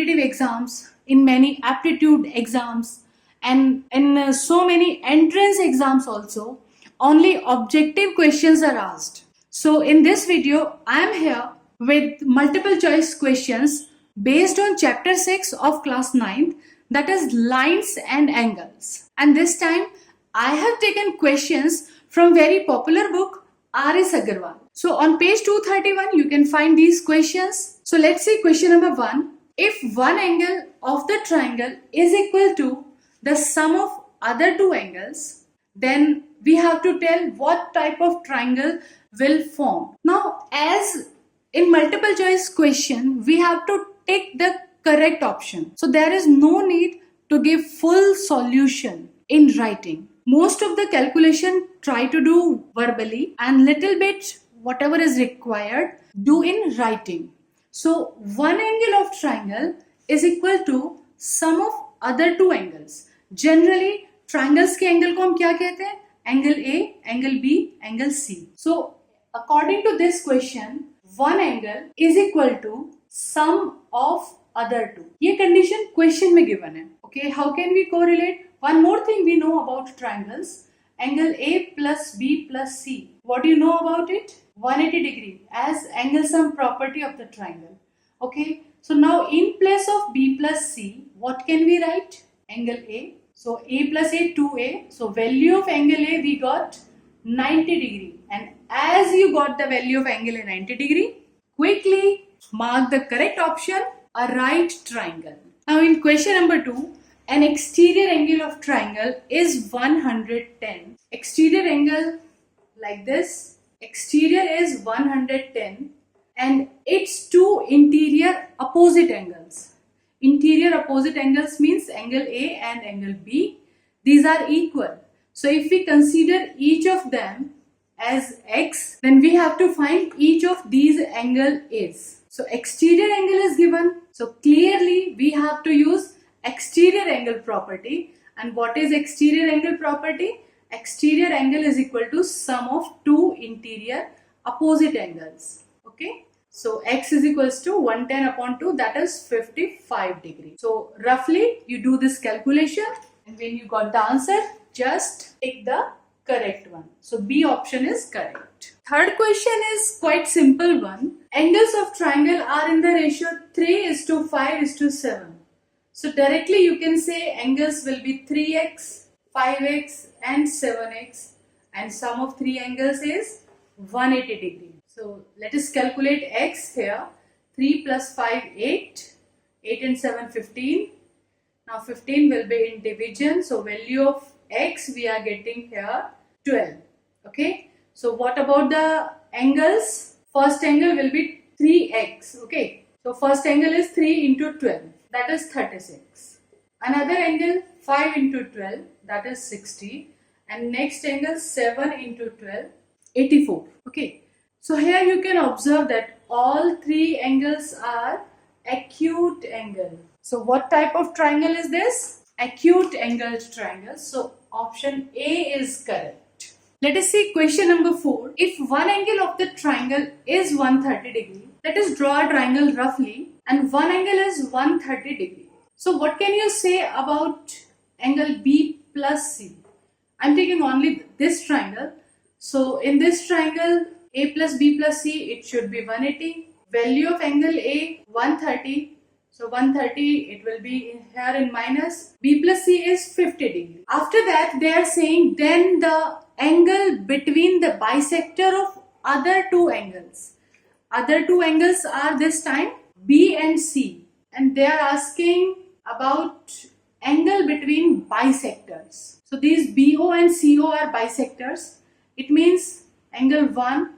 competitive exams, in many aptitude exams, and in so many entrance exams also, only objective questions are asked. So in this video, I am here with multiple choice questions based on chapter 6 of class 9th, that is lines and angles. And this time I have taken questions from very popular book R.S. Aggarwal. So on page 231 you can find these questions. So let's see question number 1. If one angle of the triangle is equal to the sum of other two angles, then we have to tell what type of triangle will form. Now, as in multiple choice question, we have to take the correct option. So there is no need to give full solution in writing. Most of the calculation try to do verbally, and little bit whatever is required do in writing. So one angle of triangle is equal to sum of other two angles. Generally triangles के angle को हम क्या कहते हैं? Angle A, angle B, angle C. So according to this question, one angle is equal to sum of other two. ये condition question में given है. Okay, how can we correlate? One more thing we know about triangles. Angle A plus B plus C. What do you know about it? 180 degree as angle sum property of the triangle. Okay, so now in place of B plus C, what can we write? Angle A. So A plus A, 2A. So value of angle A we got 90 degree. And as you got the value of angle A 90 degree, quickly mark the correct option, a right triangle. Now in question number 2, an exterior angle of triangle is 110. Exterior angle like this. Exterior is 110 and its two interior opposite angles. Interior opposite angles means angle A and angle B. These are equal. So if we consider each of them as x, then we have to find each of these angle is. So exterior angle is given. So clearly we have to use exterior angle property. And what is exterior angle property? Exterior angle is equal to sum of two interior opposite angles. Okay. So x is equals to 110 upon 2, that is 55 degree. So roughly you do this calculation and when you got the answer, just take the correct one. So B option is correct. Third question is quite simple one. Angles of triangle are in the ratio 3:5:7. So directly you can say angles will be 3x, 5x and 7x, and sum of three angles is 180 degree. So let us calculate x here. 3 plus 5, 8. 8 and 7, 15. Now 15 will be in division. So value of x we are getting here 12. Okay. So what about the angles? First angle will be 3x. Okay. So first angle is 3 into 12. That is 36. Another angle 5 into 12. That is 60. And next angle 7 into 12. 84. Okay. So here you can observe that all three angles are acute angle. So what type of triangle is this? Acute angled triangle. So option A is correct. Let us see question number 4. If one angle of the triangle is 130 degree, let us draw a triangle roughly, and one angle is 130 degree. So what can you say about angle B plus C? I am taking only this triangle. So in this triangle, A plus B plus C, it should be 180. Value of angle A, 130. So 130, it will be here in minus. B plus C is 50 degree. After that, they are saying then the angle between the bisector of other two angles. Other two angles are this time B and C. And they are asking about angle between bisectors. So these BO and CO are bisectors. It means angle 1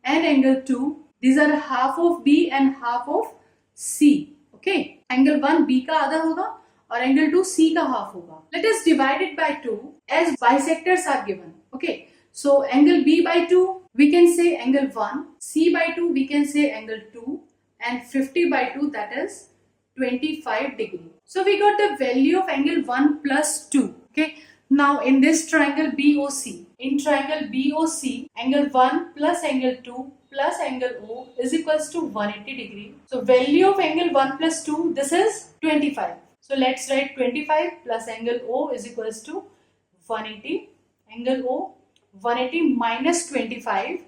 and angle 2. These are half of B and half of C. Okay. Angle 1 B का आधा होगा और angle 2 C का half होगा. Let us divide it by 2 as bisectors are given. Okay. So angle B by 2 we can say angle 1. C by 2 we can say angle 2. And 50 by 2 that is 25 degree. So we got the value of angle 1 plus 2. Okay. Now in this triangle BOC, in triangle BOC, angle 1 plus angle 2 plus angle O is equals to 180 degree. So value of angle 1 plus 2, this is 25. So let's write 25 plus angle O is equals to 180. Angle O 180 minus 25,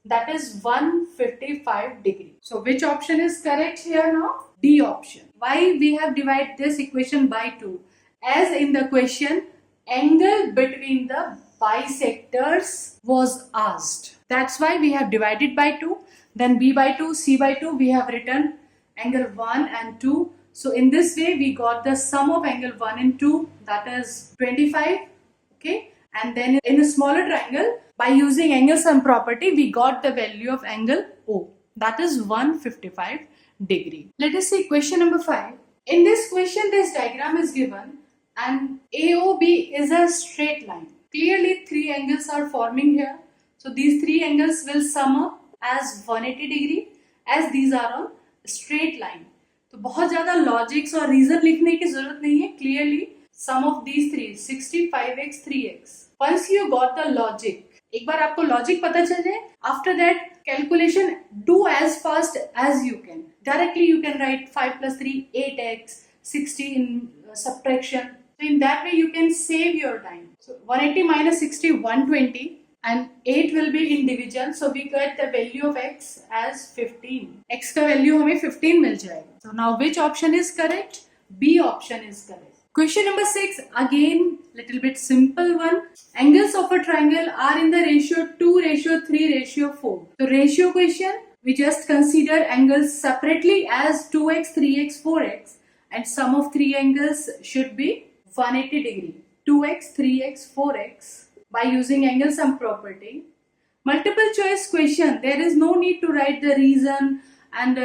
that is 155 degree. So which option is correct here now? D option. Why we have divided this equation by 2? As in the question, angle between the bisectors was asked. That's why we have divided by 2. Then B by 2, C by 2, we have written angle 1 and 2. So in this way we got the sum of angle 1 and 2, that is 25. Okay, and then in a smaller triangle, by using angle sum property, we got the value of angle O, that is 155 degree. Let us see question number 5. In this question, this diagram is given and AOB is a straight line. Clearly 3 angles are forming here. So these 3 angles will sum up as 180 degree as these are on straight line. तो बहुत ज़्यादा logics और reason लिखने की जरूरत नहीं है. Clearly sum of these three 65x 3x. Once you got the logic, एक बार आपको लॉजिक पता चल जाए, after that calculation do as fast as you can. Directly you can write 5 plus 3 8x, 60 in subtraction. So in that way you can save your time. So 180 minus 60 120 and 8 will be in division. So we get the value of x as 15. X का value हमें 15 मिल जाएगा. So now which option is correct? B option is correct. Question number 6, again little bit simple one. Angles of a triangle are in the ratio 2, ratio 3, ratio 4. So ratio question, we just consider angles separately as 2x, 3x, 4x and sum of 3 angles should be 180 degree. 2x, 3x, 4x by using angle sum property. Multiple choice question, there is no need to write the reason and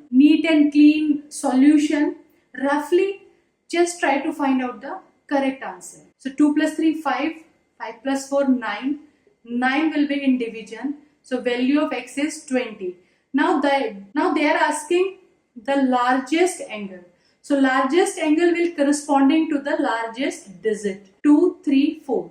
neat and clean solution. Roughly just try to find out the correct answer. So 2 plus 3 5, 5 plus 4 9, 9 will be in division. So value of x is 20. Now they are asking the largest angle. So largest angle will corresponding to the largest digit 2, 3, 4.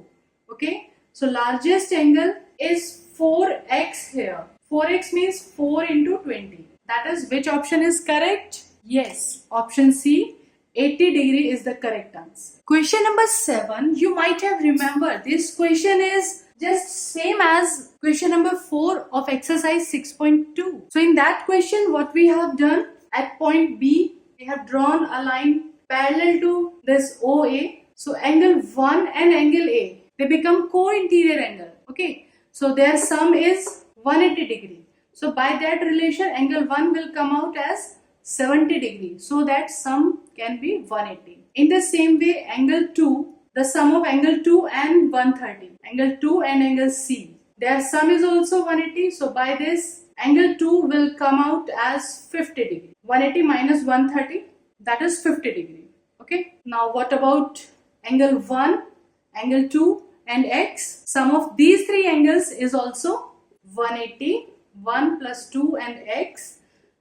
Okay. So largest angle is 4x here. 4x means 4 into 20. That is which option is correct? Yes, option C. 80 degree is the correct answer. Question number 7, you might have remembered this question is just same as question number 4 of exercise 6.2. So in that question what we have done at point B, we have drawn a line parallel to this OA. So angle 1 and angle A, they become co-interior angle. Okay, so their sum is 180 degree. So by that relation angle 1 will come out as 70 degree, so that sum can be 180. In the same way, angle 2, the sum of angle 2 and 130, angle 2 and angle C, their sum is also 180. So by this, angle 2 will come out as 50 degree. 180 minus 130, that is 50 degree. Okay. Now what about angle 1, angle 2 and x? Sum of these 3 angles is also 180. 1 plus 2 and x.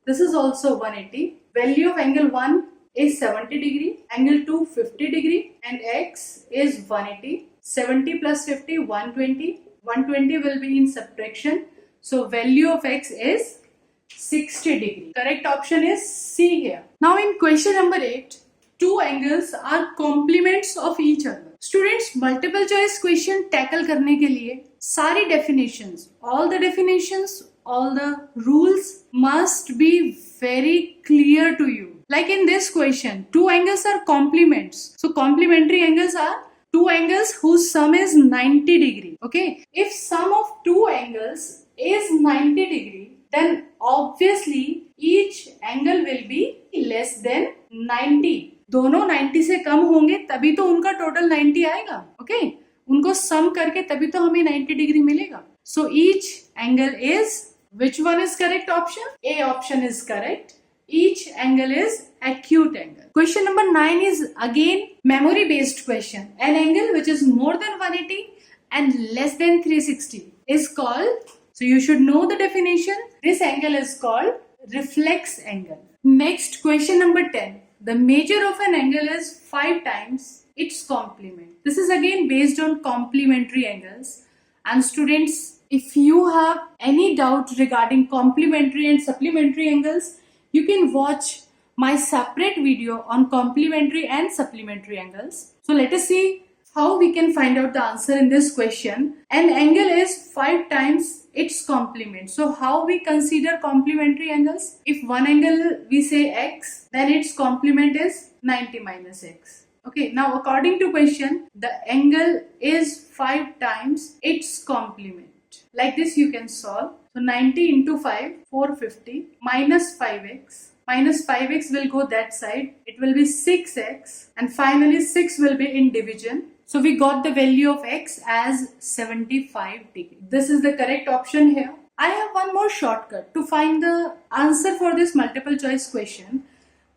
This is also 180. Value of angle 1 is 70 degree, angle 2 50 degree and x is 180. 70 plus 50 120. 120 will be in subtraction. So value of x is 60 degree. Correct option is C here. Now in question number 8, two angles are complements of each other. Students, multiple choice question tackle करने के लिए सारी definitions, all the rules must be very clear to you. Like in this question, two angles are complements. So complementary angles are two angles whose sum is 90 degree. Okay. If sum of two angles is 90 degree, then obviously each angle will be less than 90. दोनों 90 से कम होंगे तभी तो उनका total 90 आएगा. Okay, उनको सम करके तभी तो हमें 90 डिग्री मिलेगा. So each angle is, which one is correct option? A option is correct. Each angle is acute angle. Question number 9 is again memory based question. An angle which is more than 180 and less than 360 is called, so you should know the definition. This angle is called reflex angle. Next, question number 10. The measure of an angle is 5 times its complement. This is again based on complementary angles. And students, if you have any doubt regarding complementary and supplementary angles, you can watch my separate video on complementary and supplementary angles. So let us see how we can find out the answer in this question. An angle is 5 times its complement. So how we consider complementary angles? If one angle we say x, then its complement is 90 minus x. Okay, now according to question, the angle is 5 times its complement. Like this you can solve. So 90 into 5, 450 minus 5x. Minus 5x will go that side. It will be 6x, and finally 6 will be in division. So we got the value of x as 75 degrees. This is the correct option here. I have one more shortcut to find the answer for this multiple choice question.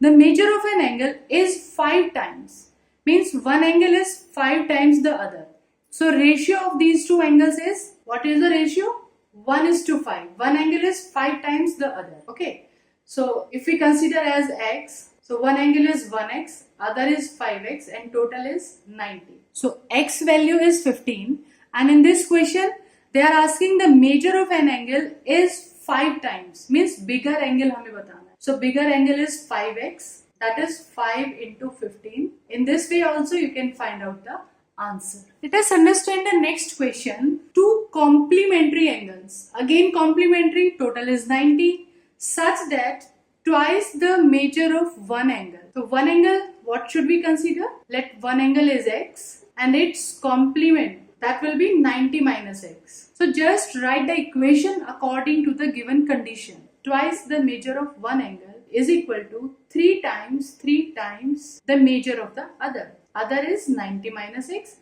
The measure of an angle is 5 times. Means one angle is 5 times the other. So ratio of these two angles is, what is the ratio? 1:5. One angle is 5 times the other. Okay. So if we consider as x, so one angle is 1x, other is 5x, and total is 90. So x value is 15, and in this question they are asking the measure of an angle is 5 times, means bigger angle हमें बताना है. So bigger angle is 5x, that is 5 into 15. In this way also you can find out the answer. Let us understand the next question. Two complementary angles. Again complementary, total is 90, such that twice the measure of one angle. So one angle, what should we consider? Let one angle is x and its complement, that will be 90 minus x. So just write the equation according to the given condition. Twice the measure of one angle is equal to 3 times the measure of the other. Other is 90 minus x.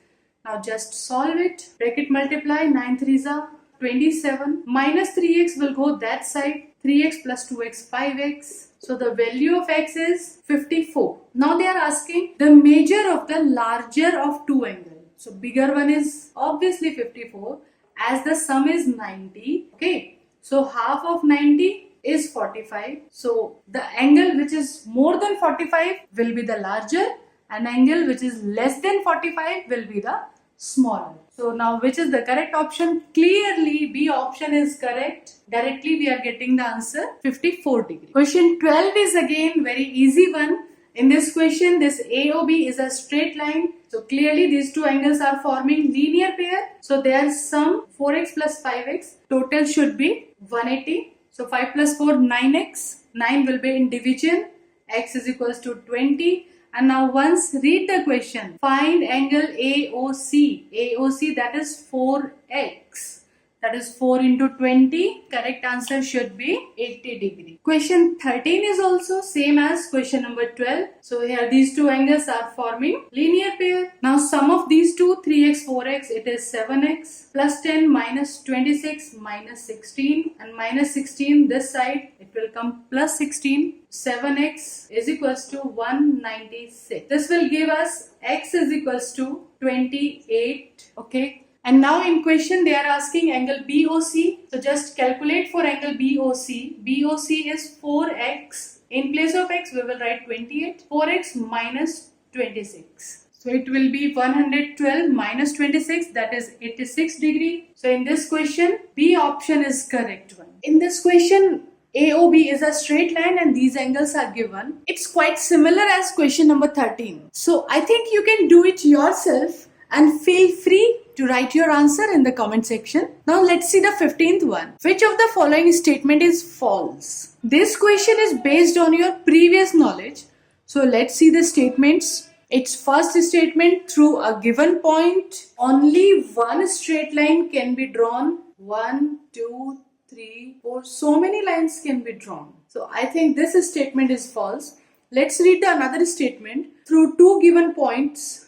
Now just solve it. Bracket multiply, 9 3s are 27. Minus 3x will go that side. 3x plus 2x, 5x. So the value of x is 54. Now they are asking the measure of the larger of two angles. So bigger one is obviously 54, as the sum is 90. Okay. So half of 90 is 45. So the angle which is more than 45 will be the larger, and angle which is less than 45 will be the smaller. So now which is the correct option? Clearly B option is correct. Directly we are getting the answer 54 degrees. Question 12 is again very easy one. In this question, this AOB is a straight line. So clearly these two angles are forming linear pair. So their sum 4x plus 5x, total should be 180. So 5 plus 4, 9x. 9 will be in division. X is equals to 20. And now once read the question. Find angle AOC. AOC, that is 4x. That is 4 into 20. Correct answer should be 80 degrees. Question 13 is also same as question number 12. So here these two angles are forming linear pair. Now sum of these two, 3x, 4x, it is 7x. Plus 10 minus 26 minus 16. And minus 16 this side, it will come plus 16. 7x is equals to 196. This will give us x is equals to 28. Okay. And now in question they are asking angle BOC. So just calculate for angle BOC. BOC is 4x. In place of x we will write 28. 4x minus 26. So it will be 112 minus 26, that is 86 degree. So in this question B option is correct one. In this question AOB is a straight line and these angles are given. It's quite similar as question number 13. So I think you can do it yourself and feel free to write your answer in the comment section. Now let's see the 15th one. Which of the following statement is false? This question is based on your previous knowledge. So let's see the statements. Its first statement, through a given point, only one straight line can be drawn. 1, 2, 3, 4. So many lines can be drawn. So I think this statement is false. Let's read the another statement. Through two given points,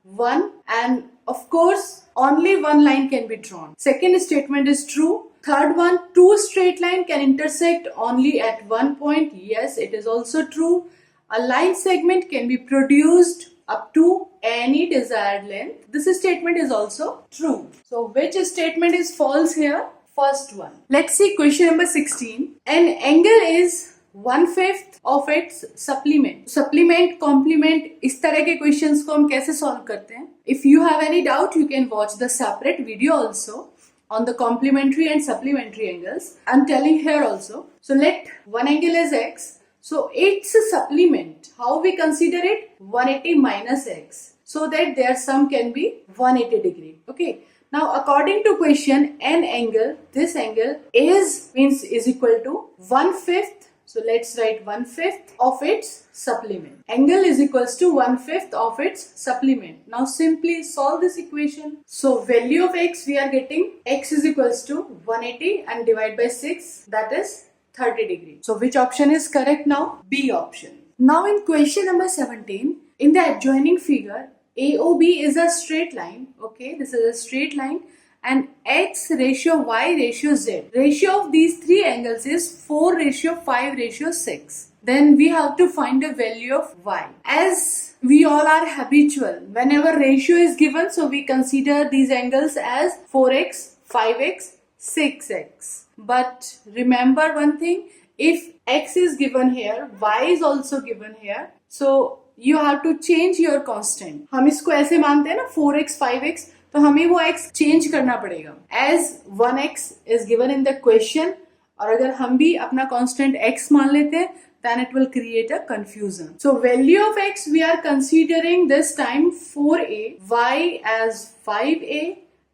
one, and of course only one line can be drawn. Second statement is true. Third one, two straight line can intersect only at one point. Yes, it is also true. A line segment can be produced up to any desired length. This statement is also true. So which statement is false here? First one. Let's see question number 16. An angle is 1/5 of its supplement. Supplement, complement, इस तरह के questions को हम कैसे solve करते हैं? If you have any doubt, you can watch the separate video also on the complementary and supplementary angles. I'm telling here also. So let one angle is x. So it's a supplement. How we consider it? 180 minus x. So that their sum can be 180 degree. Okay. Now according to question, an angle, this angle is equal to 1/5. So let's write 1/5 of its supplement. Angle is equals to 1/5 of its supplement. Now simply solve this equation. So value of x we are getting, x is equals to 180 and divide by 6, that is 30 degree. So which option is correct now? B option. Now in question number 17, in the adjoining figure, AOB is a straight line. Okay, this is a straight line. And x ratio y ratio z. Ratio of these three angles is 4:5:6. Then we have to find the value of y. As we all are habitual, whenever ratio is given, so we consider these angles as 4x, 5x, 6x. But remember one thing, if x is given here, y is also given here. So you have to change your constant. हम इसको ऐसे मानते हैं ना 4x, 5x, तो हमें वो x change करना पड़ेगा. As 1x is given in the question, और अगर हम भी अपना constant x मान लेते हैं, then it will create a confusion. So value of x we are considering this time 4a, y as 5a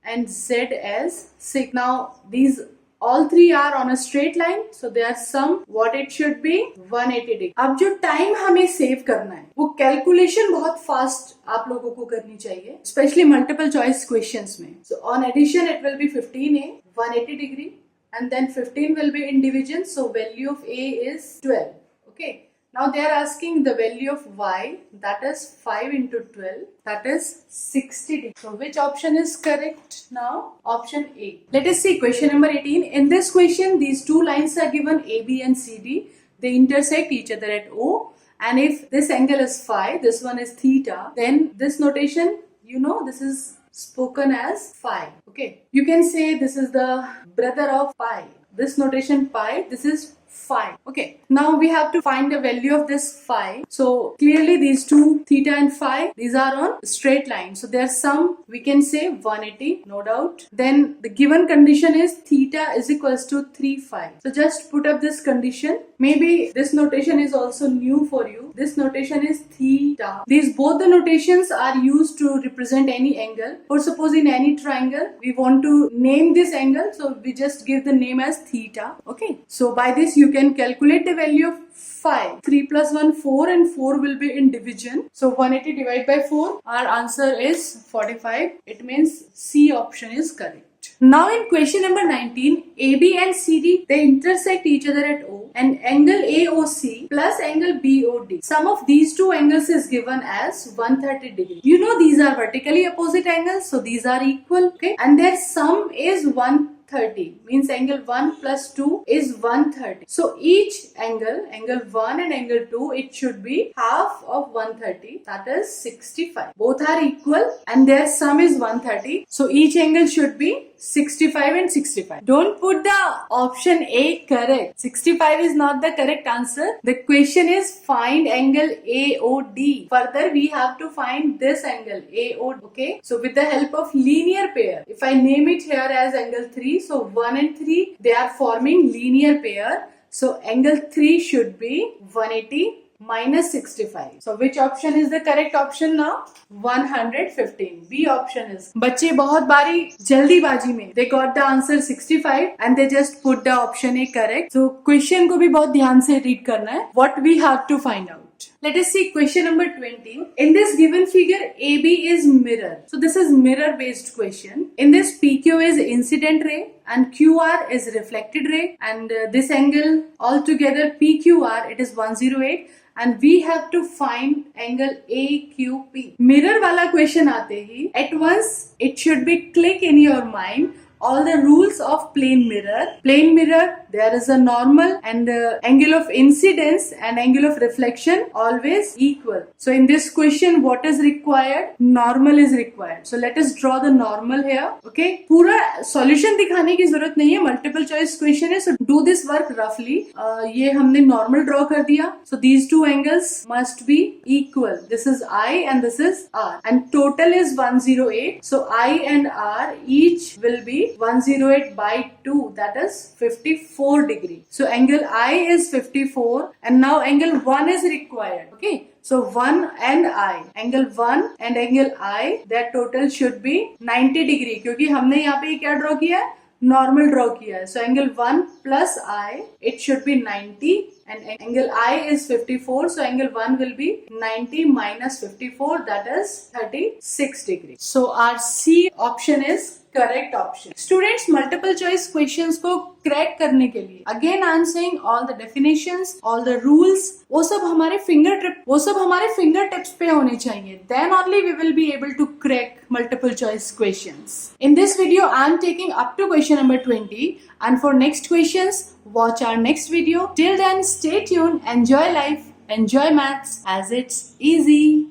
and z as 6. Now these all three are on a straight line, so their sum what it should be 180 degree. अब जो time हमें save करना है वो calculation बहुत fast आप लोगों को करनी चाहिए, स्पेशली मल्टीपल चॉइस क्वेश्चंस में. So on addition it will be 15a 180 degree and then 15 will be in division, so value of a is 12. Okay. Now they are asking the value of y, that is 5 into 12, that is 60 degree. So which option is correct now? Option A. Let us see question number 18. In this question, these two lines are given AB and CD. They intersect each other at O. And if this angle is phi, this one is theta, then this notation, you know, this is spoken as phi. Okay. You can say this is the brother of pi. This notation pi, this is phi. Okay. Now we have to find the value of this phi. So clearly these two, theta and phi, these are on straight line. So their sum we can say 180, no doubt. Then the given condition is theta is equals to 3 phi. So just put up this condition. Maybe this notation is also new for you. This notation is theta. These both the notations are used to represent any angle. Or suppose in any triangle, we want to name this angle. So we just give the name as theta. Okay. So by this you can calculate the value of phi. 3 plus 1, 4 and 4 will be in division. So 180 divided by 4. Our answer is 45. It means C option is correct. Now in question number 19, AB and CD, they intersect each other at O and angle AOC plus angle BOD. Sum of these two angles is given as 130 degree. You know these are vertically opposite angles, so these are equal. Okay, and their sum is 130, means angle 1 plus 2 is 130. So each angle 1 and angle 2, it should be half of 130, that is 65. Both are equal and their sum is 130. So each angle should be 65 and 65. Don't put the option A correct. 65 is not the correct answer. The question is find angle AOD. Further we have to find this angle AOD. Okay. So with the help of linear pair, if I name it here as angle 3, so 1 and 3, they are forming linear pair. So angle 3 should be 180 minus 65. So which option is the correct option now? 115. B option is. बच्चे बहुत बारी जल्दीबाजी में they got the answer 65 and they just put the option A correct. So question को भी बहुत ध्यान से read करना है. What we have to find out. Let us see question number 20. In this given figure, AB is mirror. So this is mirror based question. In this PQ is incident ray and QR is reflected ray, and this angle altogether PQR, it is 108. And we have to find angle AQP. Mirror वाला question आते ही at once it should be click in your mind all the rules of plane mirror. Plane mirror, there is a normal and angle of incidence and angle of reflection always equal. So in this question, what is required? Normal is required. So let us draw the normal here. Okay, पूरा solution दिखाने की जरूरत नहीं है, multiple choice question है. So do this work roughly. ये हमने normal draw कर दिया. So these two angles must be equal. This is I and this is R, and total is 108. So I and R each will be 108 by 2, that is 54 degree. So angle I is 54 and now angle 1 is required. Okay, so 1 and I, angle 1 and angle I, their total should be 90 degree, क्योंकि हमने यहाँ पे क्या draw किया है? Normal draw किया है. So angle 1 plus I, it should be 90, and angle I is 54. So angle 1 will be 90 minus 54, that is 36 degree. So our C option is correct option. Students, multiple choice questions को crack करने के लिए again I am saying all the definitions, all the rules, वो सब हमारे fingertips पे होने चाहिए. Then only we will be able to crack multiple choice questions. In this video I am taking up to question number 20, and for next questions watch our next video. Till then, stay tuned, enjoy life, enjoy maths as it's easy.